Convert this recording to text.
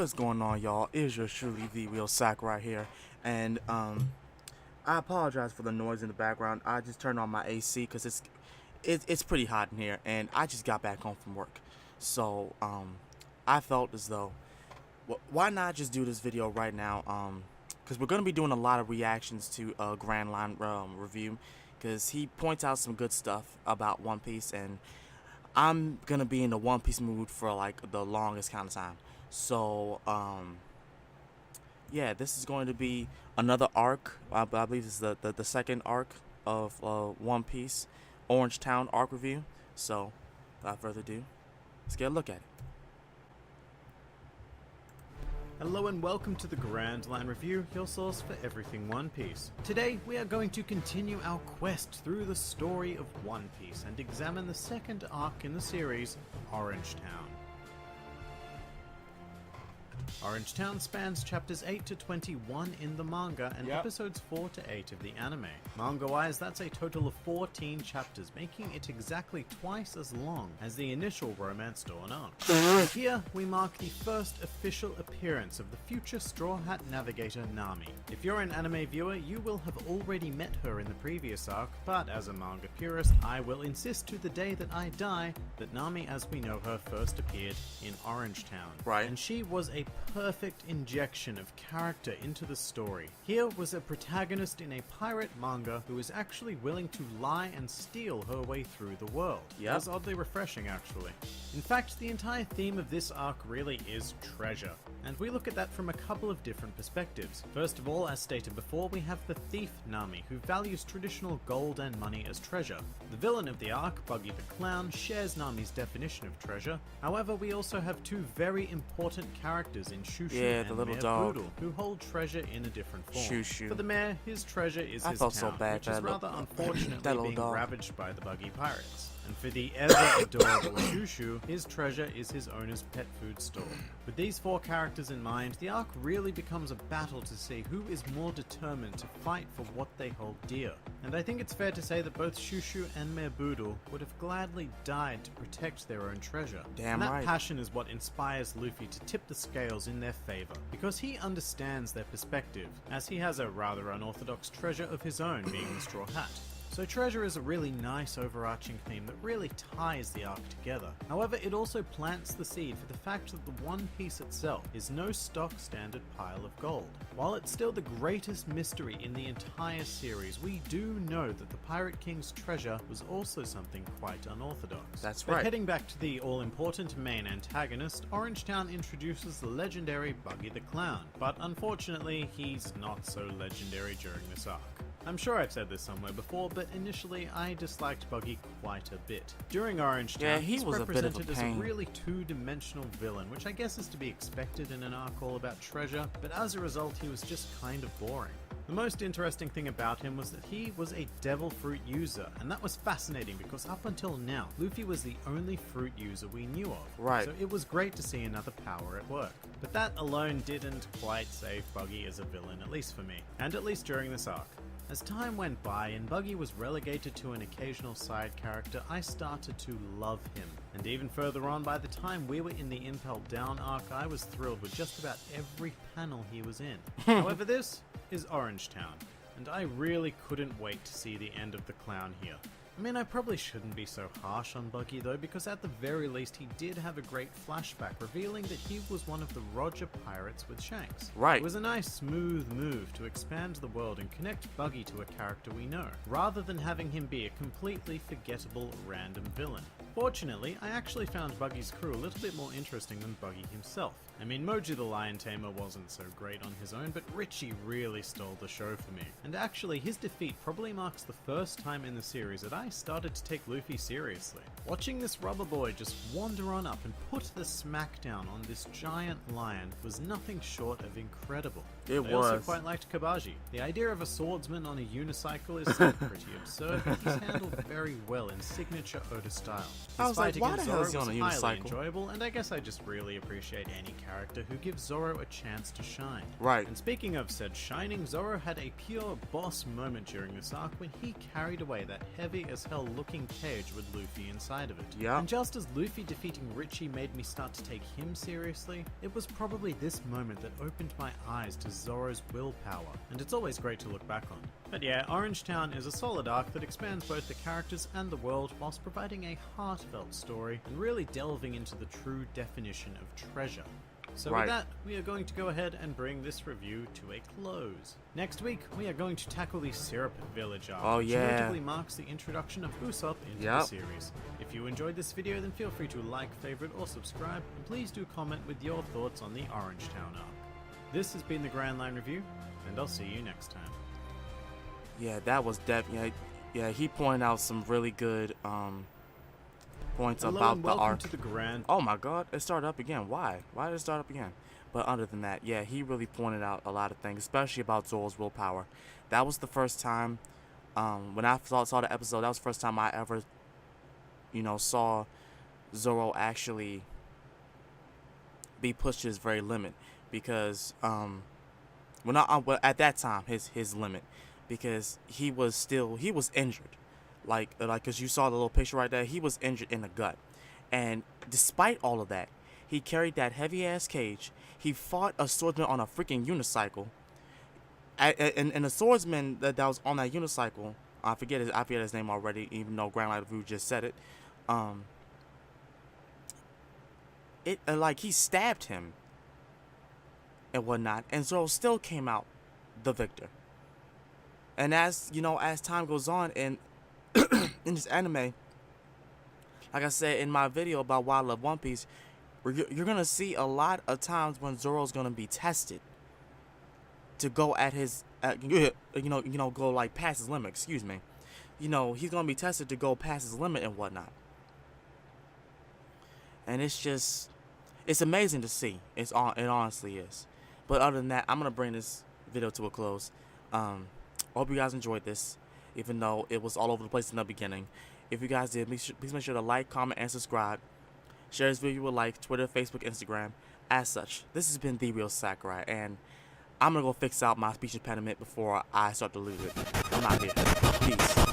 What is going on, y'all? It is your truly the real Sakurai here, and I apologize for the noise in the background. I just turned on my AC because it's pretty hot in here, and I just got back home from work, so I felt as though why not just do this video right now? Because we're gonna be doing a lot of reactions to Grand Line Review, because he points out some good stuff about One Piece, and I'm gonna be in the One Piece mood for like the longest kind of time. So yeah, this is going to be another arc. I believe this is the second arc of One Piece, Orange Town arc review. So without further ado, let's get a look at it. Hello and welcome to the Grand Line Review, your source for everything One Piece. Today we are going to continue our quest through the story of One Piece and examine the second arc in the series, Orange Town. Orange Town spans chapters 8 to 21 in the manga and episodes 4 to 8 of the anime. Manga-wise, that's a total of 14 chapters, making it exactly twice as long as the initial Romance Dawn arc. Here, we mark the first official appearance of the future Straw Hat Navigator Nami. If you're an anime viewer, you will have already met her in the previous arc, but as a manga purist, I will insist to the day that I die that Nami as we know her first appeared in Orange Town. Right. And she was a perfect injection of character into the story. Here was a protagonist in a pirate manga who was actually willing to lie and steal her way through the world. It was oddly refreshing, actually. In fact, the entire theme of this arc really is treasure, and we look at that from a couple of different perspectives. First of all, as stated before, we have the thief Nami, who values traditional gold and money as treasure. The villain of the arc, Buggy the Clown, shares Nami's definition of treasure. However, we also have two very important characters in Shushu and the little Mayor dog. Boodle, who hold treasure in a different form. Shushu. For the mayor, his treasure is I his felt town, so bad which for is that rather little- unfortunately that little being dog. ravaged by the Buggy Pirates. And for the ever-adorable Shushu, his treasure is his owner's pet food store. With these four characters in mind, the arc really becomes a battle to see who is more determined to fight for what they hold dear. And I think it's fair to say that both Shushu and Mayor Boodle would have gladly died to protect their own treasure. Damn and that right. passion is what inspires Luffy to tip the scales in their favor, because he understands their perspective, as he has a rather unorthodox treasure of his own, being the Straw Hat. So treasure is a really nice overarching theme that really ties the arc together. However, it also plants the seed for the fact that the One Piece itself is no stock standard pile of gold. While it's still the greatest mystery in the entire series, we do know that the Pirate King's treasure was also something quite unorthodox. That's But right. heading back to the all-important main antagonist, Orange Town introduces the legendary Buggy the Clown, but unfortunately he's not so legendary during this arc. I'm sure I've said this somewhere before, but initially I disliked Buggy quite a bit. During Orange Town, Yeah, he he's was a bit of a represented as pain. a really two-dimensional villain, which I guess is to be expected in an arc all about treasure, but as a result he was just kind of boring. The most interesting thing about him was that he was a devil fruit user, and that was fascinating because up until now, Luffy was the only fruit user we knew of. Right. So it was great to see another power at work. But that alone didn't quite save Buggy as a villain, at least for me, and at least during this arc. As time went by and Buggy was relegated to an occasional side character, I started to love him. And even further on, by the time we were in the Impel Down arc, I was thrilled with just about every panel he was in. However, this is Orange Town, and I really couldn't wait to see the end of the clown here. I mean, I probably shouldn't be so harsh on Buggy though, because at the very least he did have a great flashback revealing that he was one of the Roger pirates with Shanks. Right. It was a nice smooth move to expand the world and connect Buggy to a character we know, rather than having him be a completely forgettable random villain. Fortunately, I actually found Buggy's crew a little bit more interesting than Buggy himself. I mean, Moji the Lion Tamer wasn't so great on his own, but Richie really stole the show for me. And actually, his defeat probably marks the first time in the series that I started to take Luffy seriously. Watching this rubber boy just wander on up and put the smackdown on this giant lion was nothing short of incredible. It I also was. quite liked Kabaji. The idea of a swordsman on a unicycle is still pretty absurd, but he's handled very well in signature Oda style. I His was like, fight why against the hell is Zoro he was on a highly unicycle? enjoyable, and I guess I just really appreciate any character who gives Zoro a chance to shine. Right. And speaking of said shining, Zoro had a pure boss moment during this arc when he carried away that heavy as hell looking cage with Luffy inside of it. Yeah. And just as Luffy defeating Richie made me start to take him seriously, it was probably this moment that opened my eyes to Zoro's willpower, and it's always great to look back on. But yeah, Orange Town is a solid arc that expands both the characters and the world whilst providing a heartfelt story and really delving into the true definition of treasure. So Right. with that, we are going to go ahead and bring this review to a close. Next week, we are going to tackle the Syrup Village arc, Oh, which yeah. notably marks the introduction of Usopp into the Yep. series. If you enjoyed this video, then feel free to like, favorite, or subscribe, and please do comment with your thoughts on the Orange Town arc. This has been the Grand Line Review, and I'll see you next time. Yeah, that was definitely. Yeah, he pointed out some really good points Hello about and the welcome arc. to the Grand... Oh my God, it started up again. Why? Why did it start up again? But other than that, yeah, he really pointed out a lot of things, especially about Zoro's willpower. That was the first time, when I saw the episode, that was the first time I ever, saw Zoro actually be pushed to his very limit. Because, at that time, his limit, because he was injured. Like, cause you saw the little picture right there, he was injured in the gut. And despite all of that, he carried that heavy ass cage. He fought a swordsman on a freaking unicycle. And the swordsman that was on that unicycle, I forget his name already, even though GrandLineReview just said it. He stabbed him and whatnot, and Zoro still came out the victor. And as time goes on in this anime, like I said in my video about why I love One Piece, you're gonna see a lot of times when Zoro's gonna be tested to go at his, go like past his limit. Excuse me. He's gonna be tested to go past his limit and whatnot. And it's amazing to see. It honestly is. But other than that, I'm gonna bring this video to a close. I hope you guys enjoyed this, even though it was all over the place in the beginning. If you guys did, please make sure to like, comment, and subscribe. Share this video with like Twitter, Facebook, Instagram. As such, this has been The Real Sakurai, and I'm gonna go fix out my speech impediment before I start to lose it. I'm out here. Peace.